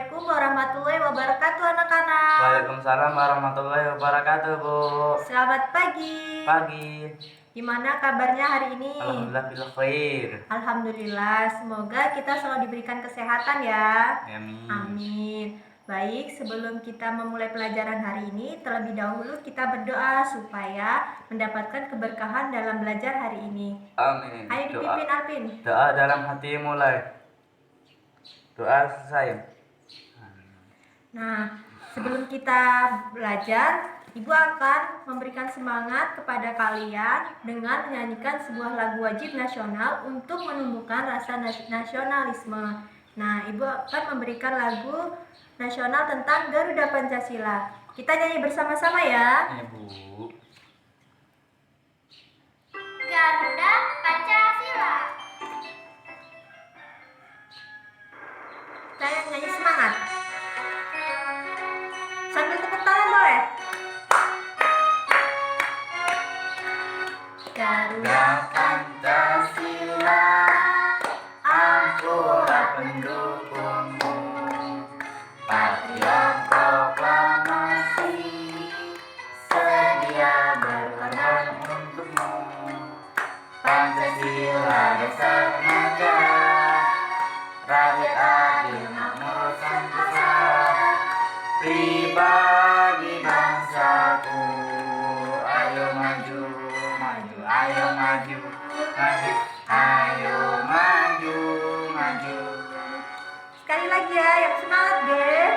Assalamualaikum warahmatullahi wabarakatuh anak-anak. Waalaikumsalam warahmatullahi wabarakatuh, Bu. Selamat pagi. Pagi. Gimana kabarnya hari ini? Alhamdulillah bil khair. Alhamdulillah, semoga kita selalu diberikan kesehatan ya. Amin. Amin. Baik, sebelum kita memulai pelajaran hari ini, terlebih dahulu kita berdoa supaya mendapatkan keberkahan dalam belajar hari ini. Amin. Ayo dipimpin Alvin. Doa dalam hati mulai. Doa selesai. Nah, sebelum kita belajar, Ibu akan memberikan semangat kepada kalian dengan menyanyikan sebuah lagu wajib nasional untuk menumbuhkan rasa nasionalisme. Nah, Ibu akan memberikan lagu nasional tentang Garuda Pancasila. Kita nyanyi bersama-sama ya. Ibu. Garuda Pancasila. Saya nyanyi semangat. Sambil tepuk tangan boleh? Garuda Pancasila, akulah pendukungmu. Patriot proklamasi, sedia berkorban untukmu. Pancasila dasar negara, rakyat adil makmur sentosa. Pribadi bangsaku, ayo maju, maju, ayo maju, maju, ayo maju, maju. Sekali lagi ya, yang semangat deh.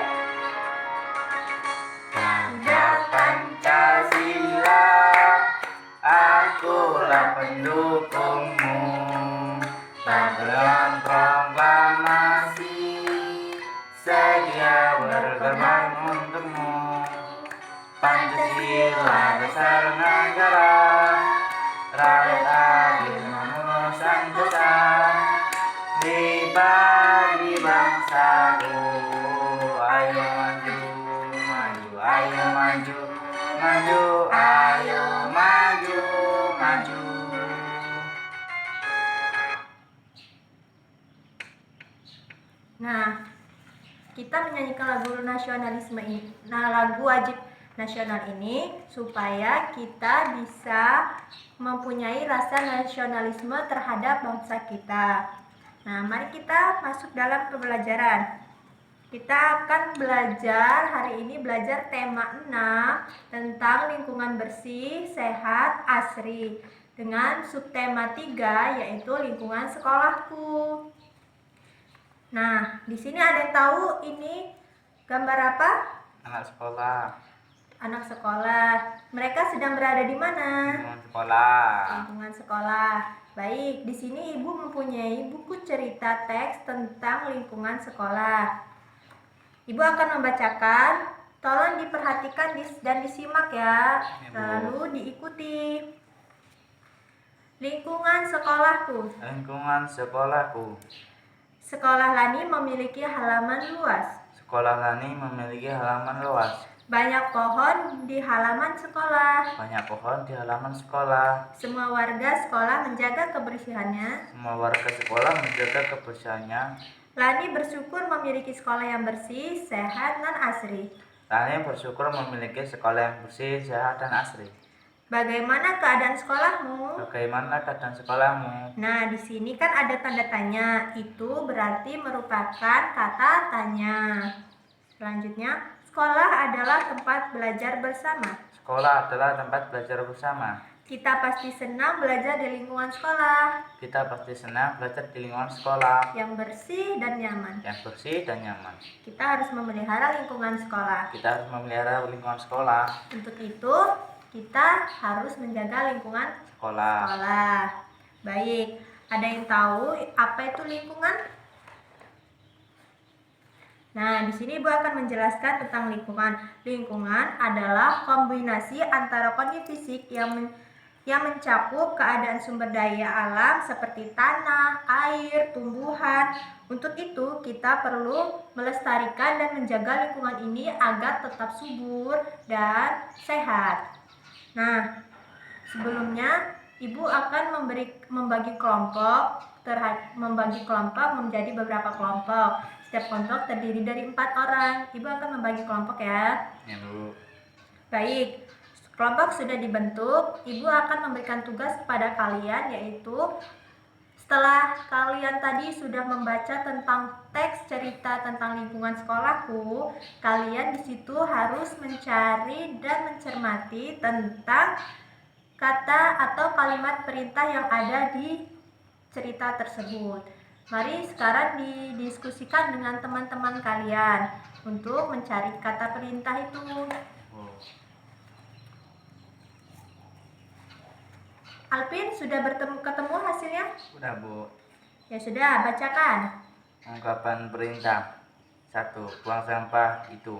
Garuda Pancasila, akulah pendukungmu. Patriot proklamasi, sedia berkorban untukmu. Pancasila dasar negara, rakyat adil makmur sentosa. Pribadi bangsaku, ayo maju, maju, ayo maju, maju, ayo maju, maju. Nah, kita menyanyikan lagu nasionalisme ini, lagu wajib nasional ini supaya kita bisa mempunyai rasa nasionalisme terhadap bangsa kita. Nah, mari kita masuk dalam pembelajaran. Kita akan belajar hari ini tema 6 tentang lingkungan bersih, sehat, asri dengan subtema 3 yaitu lingkungan sekolahku. Nah, di sini ada yang tahu ini gambar apa? Anak sekolah. Anak sekolah. Mereka sedang berada di mana? Lingkungan sekolah. Lingkungan sekolah. Baik, di sini Ibu mempunyai buku cerita teks tentang lingkungan sekolah. Ibu akan membacakan, tolong diperhatikan dan disimak ya, lalu diikuti. Lingkungan sekolahku. Lingkungan sekolahku. Sekolah Lani memiliki halaman luas. Sekolah Lani memiliki halaman luas. Banyak pohon di halaman sekolah. Banyak pohon di halaman sekolah. Semua warga sekolah menjaga kebersihannya. Semua warga sekolah menjaga kebersihannya. Lani bersyukur memiliki sekolah yang bersih, sehat, dan asri. Lani bersyukur memiliki sekolah yang bersih, sehat, dan asri. Bagaimana keadaan sekolahmu? Bagaimana keadaan sekolahmu? Nah, di sini kan ada tanda tanya. Itu berarti merupakan kata tanya. Selanjutnya, sekolah adalah tempat belajar bersama. Sekolah adalah tempat belajar bersama. Kita pasti senang belajar di lingkungan sekolah Kita pasti senang belajar di lingkungan sekolah yang bersih dan nyaman. yang bersih dan nyaman. Kita harus memelihara lingkungan sekolah. Kita harus memelihara lingkungan sekolah. Untuk itu, kita harus menjaga lingkungan Sekolah. sekolah. Baik, ada yang tahu apa itu lingkungan? Nah, di sini Ibu akan menjelaskan tentang lingkungan. Lingkungan adalah kombinasi antara kondisi fisik yang mencakup keadaan sumber daya alam seperti tanah, air, tumbuhan. Untuk itu, kita perlu melestarikan dan menjaga lingkungan ini agar tetap subur dan sehat. Nah, sebelumnya Ibu akan membagi kelompok menjadi beberapa kelompok. Setiap kelompok terdiri dari 4 orang. Ibu akan membagi kelompok ya. Ya, Bu. Baik, kelompok sudah dibentuk. Ibu akan memberikan tugas kepada kalian, yaitu setelah kalian tadi sudah membaca tentang teks cerita tentang lingkungan sekolahku, kalian di situ harus mencari dan mencermati tentang kata atau kalimat perintah yang ada di cerita tersebut. Mari sekarang didiskusikan dengan teman-teman kalian untuk mencari kata perintah itu. Oh. Alvin, sudah ketemu hasilnya? Udah, Bu. Ya sudah, bacakan. Ungkapan perintah. 1. Buang sampah itu.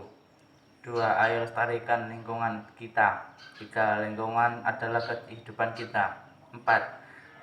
2. Ayo lestarikan lingkungan kita. 3. Lingkungan adalah kehidupan kita. 4.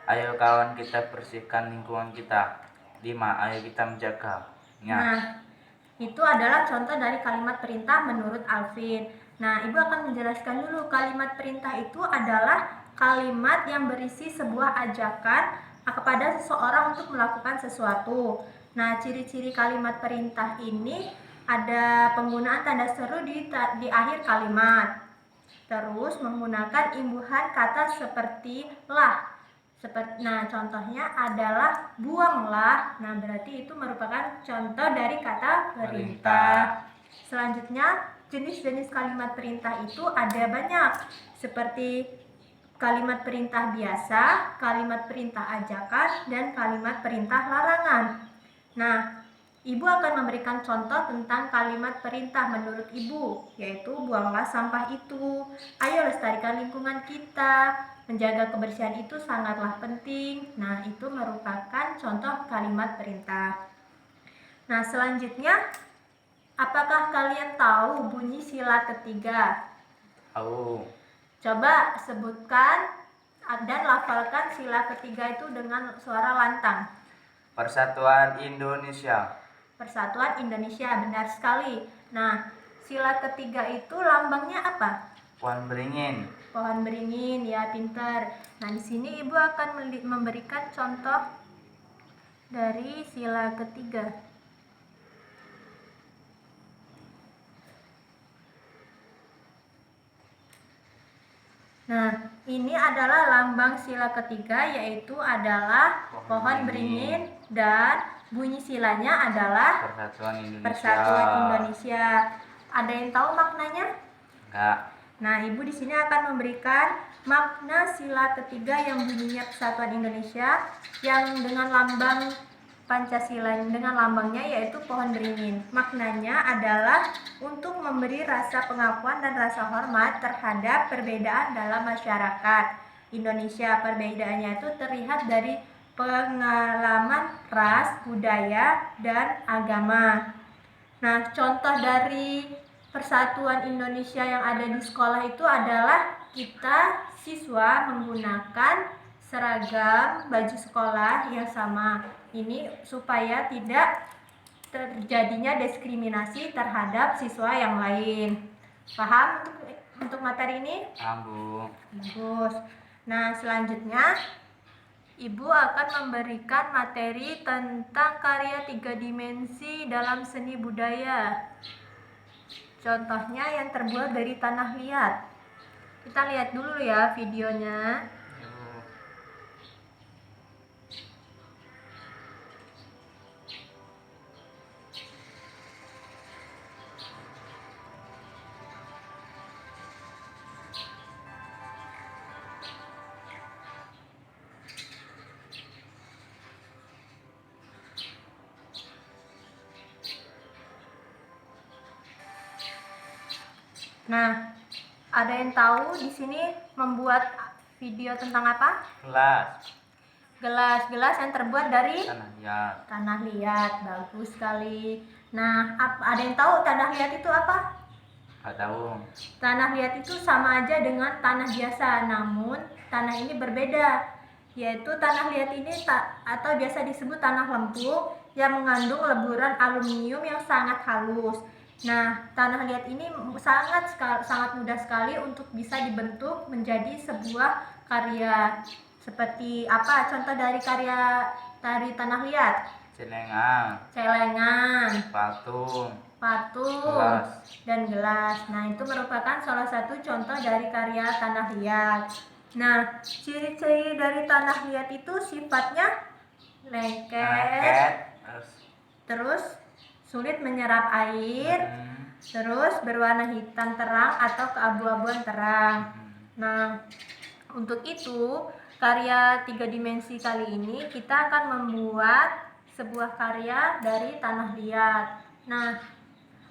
Ayo kawan kita bersihkan lingkungan kita. 5. Ayo kita menjaga. Nah, itu adalah contoh dari kalimat perintah menurut Alvin. Nah, Ibu akan menjelaskan dulu. Kalimat perintah itu adalah kalimat yang berisi sebuah ajakan kepada seseorang untuk melakukan sesuatu. Nah, ciri-ciri kalimat perintah ini ada penggunaan tanda seru di akhir kalimat. Terus menggunakan imbuhan kata seperti lah. Nah, contohnya adalah buanglah. Nah, berarti itu merupakan contoh dari kata perintah. Selanjutnya, jenis-jenis kalimat perintah itu ada banyak, seperti kalimat perintah biasa, kalimat perintah ajakan, dan kalimat perintah larangan. Nah, Ibu akan memberikan contoh tentang kalimat perintah menurut Ibu, yaitu buanglah sampah itu, ayo lestarikan lingkungan kita, menjaga kebersihan itu sangatlah penting. Nah, itu merupakan contoh kalimat perintah. Nah, selanjutnya, apakah kalian tahu bunyi sila ketiga? Tahu. Coba sebutkan dan lafalkan sila ketiga itu dengan suara lantang. Persatuan Indonesia. Persatuan Indonesia, benar sekali. Nah, sila ketiga itu lambangnya apa? Pohon beringin. Pohon beringin, ya pintar. Nah, di sini Ibu akan memberikan contoh dari sila ketiga. Nah, ini adalah lambang sila ketiga, yaitu adalah pohon beringin, dan bunyi silanya adalah Persatuan Indonesia. Persatuan Indonesia. Ada yang tahu maknanya? Enggak. Nah, Ibu di sini akan memberikan makna sila ketiga yang bunyinya Persatuan Indonesia, yang dengan lambang Pancasila, dengan lambangnya yaitu pohon beringin. Maknanya adalah untuk memberi rasa pengakuan dan rasa hormat terhadap perbedaan dalam masyarakat Indonesia. Perbedaannya itu terlihat dari pengalaman ras, budaya, dan agama. Nah, contoh dari Persatuan Indonesia yang ada di sekolah itu adalah kita siswa menggunakan seragam baju sekolah yang sama. Ini supaya tidak terjadinya diskriminasi terhadap siswa yang lain. Paham untuk materi ini? Paham, Bu. Bagus. Nah, selanjutnya Ibu akan memberikan materi tentang karya 3 dimensi dalam seni budaya. Contohnya yang terbuat dari tanah liat. Kita lihat dulu ya videonya. Nah, ada yang tahu di sini membuat video tentang apa? Kelas. Gelas yang terbuat dari Tanah liat. tanah liat. Bagus sekali. Nah, ada yang tahu tanah liat itu apa? Enggak tahu. Tanah liat itu sama aja dengan tanah biasa, namun tanah ini berbeda. Yaitu tanah liat ini atau biasa disebut tanah lempung yang mengandung leburan aluminium yang sangat halus. Nah, tanah liat ini sangat mudah sekali untuk bisa dibentuk menjadi sebuah karya. Seperti apa contoh dari karya dari tanah liat? celengan, patung, patung, gelas. dan gelas. Nah, itu merupakan salah satu contoh dari karya tanah liat. Nah, ciri-ciri dari tanah liat itu sifatnya lengket, terus sulit menyerap air, terus berwarna hitam terang atau keabu-abuan terang. Nah, untuk itu karya 3 dimensi kali ini kita akan membuat sebuah karya dari tanah liat. Nah,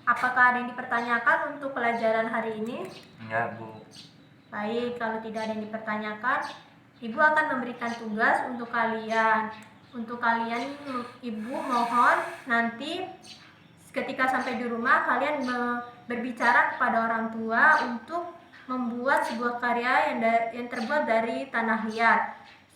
apakah ada yang dipertanyakan untuk pelajaran hari ini? Enggak, Bu. Baik, kalau tidak ada yang dipertanyakan, Ibu akan memberikan tugas untuk kalian. Untuk kalian, Ibu mohon nanti ketika sampai di rumah kalian berbicara kepada orang tua untuk membuat sebuah karya yang terbuat dari tanah liat.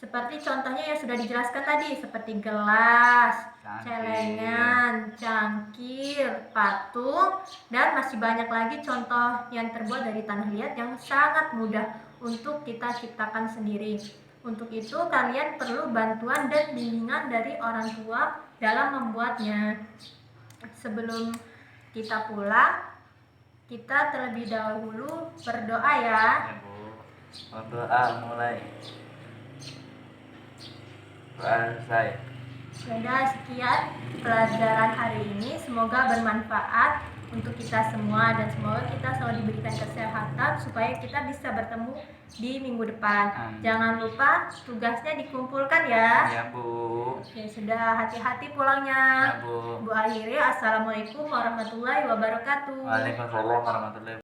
Seperti contohnya yang sudah dijelaskan tadi, seperti gelas, celengan, cangkir, patung, dan masih banyak lagi contoh yang terbuat dari tanah liat yang sangat mudah untuk kita ciptakan sendiri. Untuk itu kalian perlu bantuan dan bimbingan dari orang tua dalam membuatnya. Sebelum kita pulang, kita terlebih dahulu berdoa ya. Ya, Bu. Berdoa mulai. Doa selesai. Sudah sekian pelajaran hari ini, semoga bermanfaat untuk kita semua dan semoga kita selalu diberikan kesehatan supaya kita bisa bertemu di minggu depan. Jangan lupa tugasnya dikumpulkan ya. Ya, Bu. Oke, sudah, hati-hati pulangnya. Ya, Bu. Bu akhiri, assalamualaikum warahmatullahi wabarakatuh. Waalaikumsalam warahmatullahi